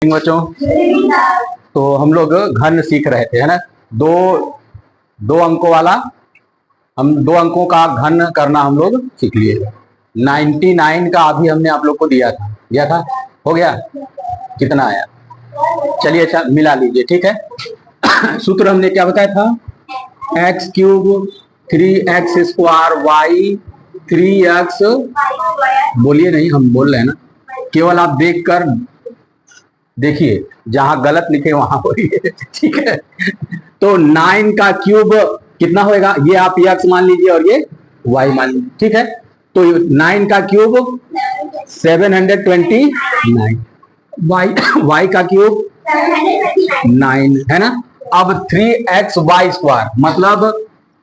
बच्चों, तो हम लोग घन सीख रहे थे, है ना। दो दो अंकों वाला, हम दो अंकों का घन करना हम लोग सीख लिए। 99 का अभी हमने आप लोग को दिया था, हो गया। कितना आया? चलिए अच्छा मिला लीजिए, ठीक है। सूत्र हमने क्या बताया था? X cube 3x square y 3x, बोलिए नहीं, हम बोल रहे हैं ना, केवल आप देखकर देखिए, जहां गलत लिखे वहां बोलिए, ठीक है। तो 9 का क्यूब कितना होएगा? ये आप x मान लीजिए और ये y मान लीजिए, ठीक है। तो 9 का क्यूब 729, y का क्यूब 9 है ना। अब 3xy स्क्वायर मतलब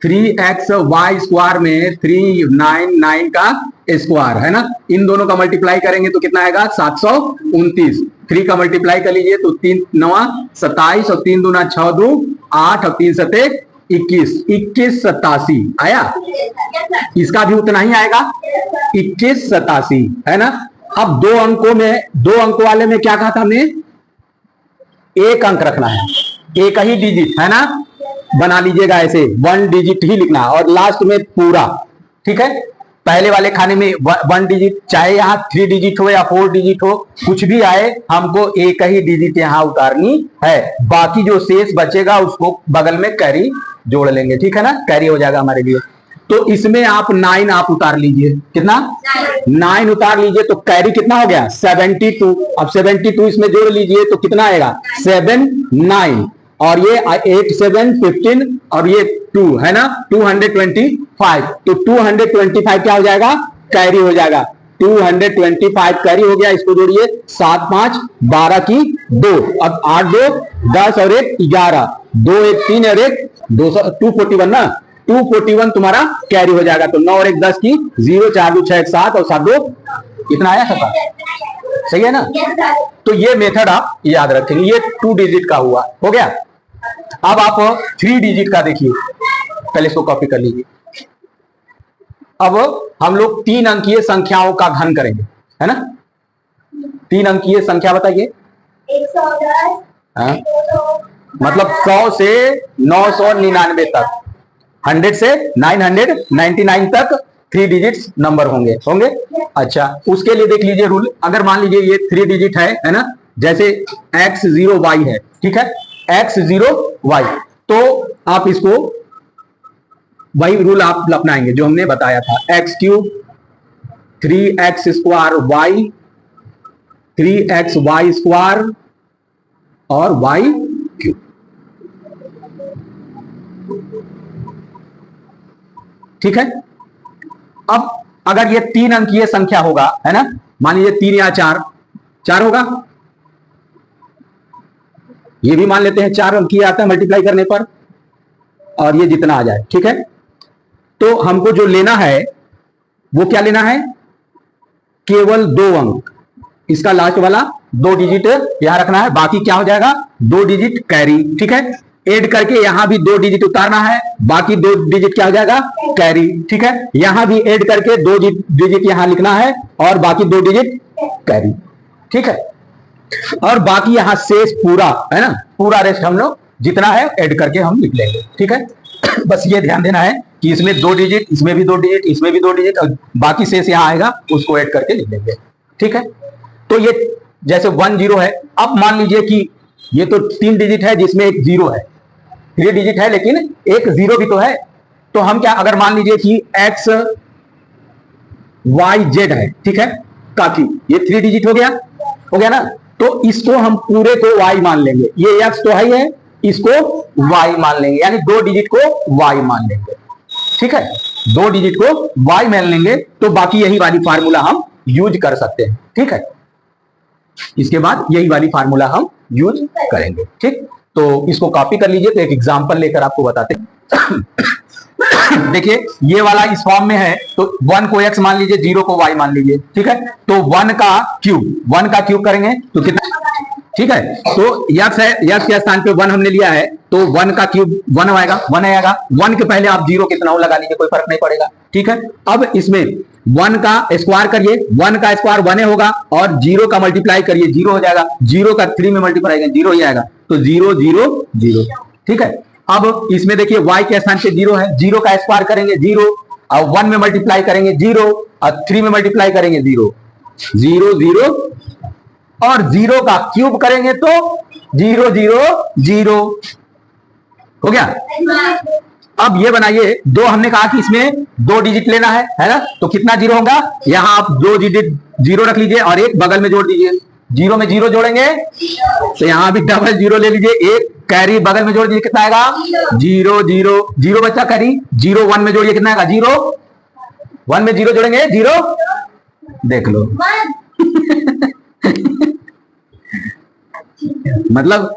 3xy स्क्वायर में 399 का स्क्वायर है ना, इन दोनों का मल्टीप्लाई करेंगे तो कितना आएगा? 729। 3 का मल्टीप्लाई कर लीजिए तो 3 9 27 और 3 दूना 6 2 8 और 3 सते 21, 21 87 आया। इसका भी उतना ही आएगा, 21 87 है ना। अब दो अंकों वाले में क्या कहा था हमने? एक अंक रखना है, एक ही डिजिट है ना, बना लीजिएगा ऐसे, 1 डिजिट ही लिखना और लास्ट में पूरा, ठीक है। पहले वाले खाने में 1 डिजिट, चाहे यहाँ 3 डिजिट हो या 4 डिजिट हो, कुछ भी आए, हमको एक ही डिजिट यहाँ उतारनी है। बाकी जो शेष बचेगा उसको बगल में कैरी जोड़ लेंगे, ठीक है ना, कैरी हो जाएगा हमारे लिए। तो इसमें आप 9 आप उतार लीजिए, कितना? 9 उतार लीजिए तो कैरी कितना हो गया? 72। अब 72 इसमें जोड़ लीजिए तो कितना आएगा? 7 9 और ये 8 7 15 और ये 2 है ना, 225। तो 225 क्या हो जाएगा? कैरी हो जाएगा। 225 कैरी हो गया, इसको जोड़िए, 7 5 12 की 2, अब 8 2 10 और 1 11, 2 1 3 और 1 241 ना, 241 तुम्हारा कैरी हो जाएगा। तो 9 और 1 10 की 0 4 2 6 1 7 और 7 2 इतना आया सबका, सही है ना। तो ये मेथड आप याद रखेंगे, ये 2 डिजिट का हुआ, हो गया। अब आप 3 डिजिट का देखिए, पहले इसको कॉपी कर लीजिए। अब हम लोग 3 अंकीय संख्याओं का घन करेंगे, है ना। 3 अंकीय संख्या बताइए। 110, मतलब 100 से 999 तक, 100 से 999 तक 3 डिजिट्स नंबर होंगे। अच्छा, उसके लिए देख लीजिए रूल। अगर मान लीजिए ये 3 डिजिट है ना, जैसे x0y है, ठीक है, x0y, तो आप इसको वही रूल आप अपनाएंगे जो हमने बताया था, x cube 3x square y 3xy square और y क्यूब, ठीक है। अब अगर ये 3 अंकीय संख्या होगा, है ना, मान लीजिए 3 या 4 होगा, ये भी मान लेते हैं 4 अंकीय आता है मल्टीप्लाई करने पर, और ये जितना आ जाए, ठीक है। तो हमको जो लेना है वो क्या लेना है? केवल 2 अंक, इसका लास्ट वाला 2 डिजिट यहां रखना है, बाकी क्या हो जाएगा? 2 डिजिट कैरी, ठीक है। ऐड करके यहां भी 2 डिजिट उतारना है, बाकी 2 डिजिट क्या हो जाएगा? कैरी, ठीक है। यहां भी ऐड करके 2 डिजिट यहां लिखना है और बाकी 2 डिजिट कैरी, ठीक है। और बाकी यहां शेष पूरा है ना, पूरा रेस्ट हम लोग जितना है ऐड करके हम लिख लेंगे, ठीक है। बस ये ध्यान देना है कि इसमें 2 डिजिट, इसमें भी 2 डिजिट, इसमें भी 2 डिजिट, और बाकी शेष यहां आएगा उसको ऐड करके लिख लेंगे, ठीक है। तो ये जैसे 1 0 है, अब मान लीजिए कि ये तो 3 डिजिट है जिसमें एक 0 है, 3 डिजिट है लेकिन एक 0 भी तो है। तो हम क्या, अगर मान लीजिए कि x y z है, ठीक है, काफी, ये 3 डिजिट हो गया ना। तो इसको हम पूरे को y मान लेंगे, ये x तो है, इसको y मान लेंगे, यानी 2 डिजिट को y मान लेंगे, ठीक है। 2 डिजिट को y मान लेंगे तो बाकी यही वाली फार्मूला हम यूज कर सकते हैं, ठीक है। इसके बाद यही वाली फार्मूला हम यूज करेंगे, ठीक। तो इसको कॉपी कर लीजिए, तो एक एग्जांपल लेकर आपको बताते हैं। देखिए ये वाला इस फॉर्म में है, तो 1 को x मान लीजिए, 0 को y मान लीजिए, ठीक है। तो 1 का क्यूब करेंगे तो कितना, ठीक है, तो यक्स है, यक्स के स्थान पे 1 हमने लिया है, तो 1 का क्यूब 1 आएगा, 1 आएगा। 1 के पहले आप 0 कितना हो लगा लीजिए, कोई फर्क नहीं पड़ेगा। ठीक है, अब इसमें 1 का स्क्वायर करिए, 1 का स्क्वायर 1 होगा, और 0 का मल्टीप्लाई करिए, 0 हो जाएगा। 0 का 3 में मल्टीप्लाई करेंगे 0 ही आएगा, तो 0 0 0। ठीक है, अब इसमें देखिए y के स्थान पे 0 है, 0 का स्क्वायर करेंगे 0, और 1 में मल्टीप्लाई करेंगे 0, और 3 में मल्टीप्लाई करेंगे 0 0 0, और 0 का क्यूब करेंगे तो 0 0 0 हो गया। अब ये बनाइए, 2 हमने कहा कि इसमें 2 डिजिट लेना है ना, तो कितना 0 होगा, यहां आप 2 डिजिट 0 रख लीजिए और एक बगल में जोड़ दीजिए। 0 में 0 जोड़ेंगे तो यहां भी डबल 0 ले लीजिए, एक कैरी बगल में जोड़ दीजिए, कितना आएगा 0 0 0 बच्चा कैरी। 0 1 में जोड़िए, कितना आएगा 0, 1 में 0 जोड़ेंगे 0, देख लो मतलब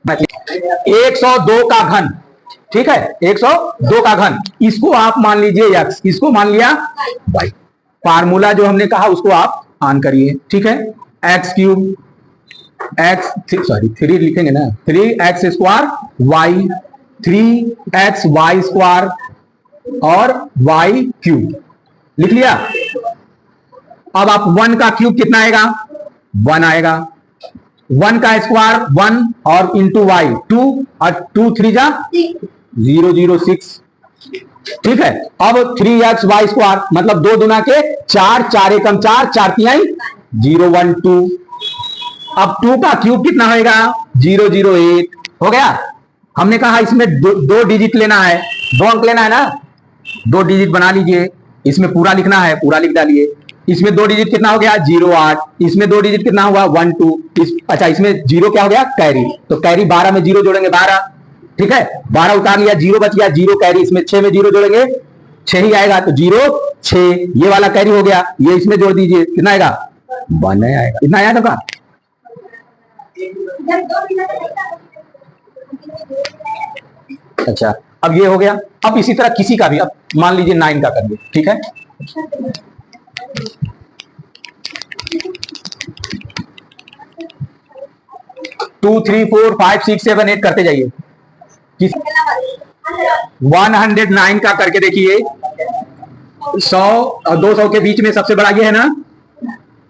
102 का घन, ठीक है, 102 का घन, इसको आप मान लीजिए x, इसको मान लिया y। फार्मूला जो हमने कहा उसको आप ऑन करिए। ठीक है, एक्स क्यूब थ्री लिखेंगे ना, 3x square y, 3x y square और y क्यूब लिख लिया। अब आप 1 का क्यूब कितना आएगा, 1 आएगा। 1 का स्क्वायर 1 और इंटू y 2, और 2 3 जा 0 0 6। ठीक है, अब 3x y स्क्वायर मतलब 2 दुना के 4, 4 एकम 4, 4 तिहाई 0 1 2। अब 2 का क्यूब कितना होगा 0 0 8 हो गया। हमने कहा इसमें 2 डिजिट लेना है, 2 अंक लेना है ना, 2 डिजिट बना लीजिए। इसमें पूरा लिखना है, पूरा लिख डालिए। इसमें 2 डिजिट कितना हो गया 0 8, इसमें 2 डिजिट कितना हुआ 1 2। अच्छा, इसमें 0 क्या हो गया कैरी, तो कैरी 12 में 0 जोड़ेंगे 12। ठीक है, 12 उतार लिया, 0 बच गया, 0 कैरी, इसमें 6 में 0 जोड़ेंगे 6 ही आएगा, तो 0 6, ये वाला कैरी हो गया, ये इसमें जोड़ दीजिए, कितना आएगा 1 आएगा। इतना आया था। अच्छा, अब ये हो गया। अब इसी तरह किसी का भी, अब मान लीजिए 9 का करिए। ठीक है, टू 3 4 5 6 7 8 करते जाइए। 109 का करके देखिए, 100 और 200 के बीच में सबसे बड़ा ये है ना।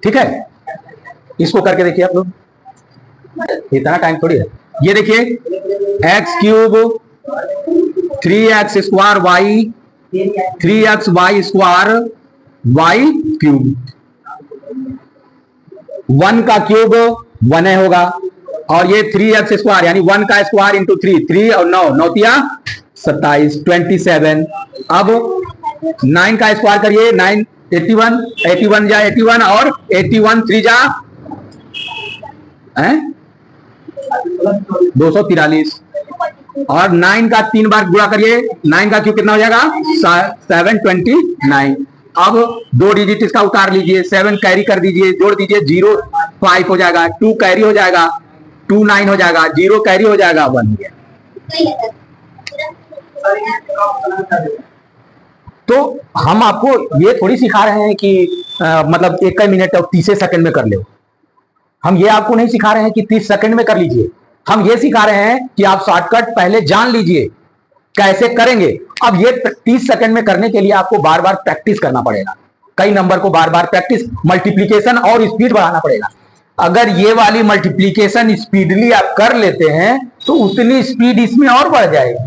ठीक है, इसको करके देखिए आप लोग, इतना टाइम थोड़ी है। ये देखिए x cube 3x square y, 3x y square y cube, 1 का क्यूब 1 होगा, और ये 3x स्क्वायर यानी 1 का स्क्वायर इंटू 3, 3 और 9 9 तिया 27 27। अब 9 का स्क्वायर करिए, 9 81 81 जा 81, और 81 3 जा 243, और 9 का 3 बार गुणा करिए, 9 का क्यूब कितना हो जाएगा 729। अब 2 डिजिट इसका उतार लीजिए, 7 कैरी कर दीजिए, जोड़ दीजिए 0 5 हो जाएगा, 2 कैरी हो जाएगा 2 9 हो जाएगा, 0 कैरी हो जाएगा 1 हो गया। तो हम आपको ये थोड़ी सिखा रहे हैं कि मतलब 1 मिनट और 30 सेकंड में कर ले। हम ये आपको नहीं सिखा रहे हैं कि 30 सेकंड में कर लीजिए। हम ये सिखा रहे हैं कि आप शॉर्टकट पहले जान लीजिए कैसे करेंगे। अब ये 30 सेकंड में करने के लिए आपको बार बार प्रैक्टिस करना पड़ेगा, कई नंबर को बार बार प्रैक्टिस, मल्टीप्लीकेशन और स्पीड बढ़ाना पड़ेगा। अगर ये वाली मल्टीप्लीकेशन स्पीडली आप कर लेते हैं तो उतनी स्पीड इसमें और बढ़ जाएगी।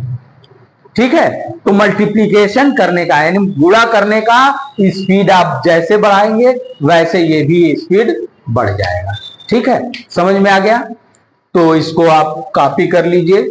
ठीक है, तो मल्टीप्लीकेशन करने का यानी गुणा करने का स्पीड आप जैसे बढ़ाएंगे वैसे ये भी स्पीड बढ़ जाएगा। ठीक है, समझ में आ गया? तो इसको आप कॉपी कर लीजिए।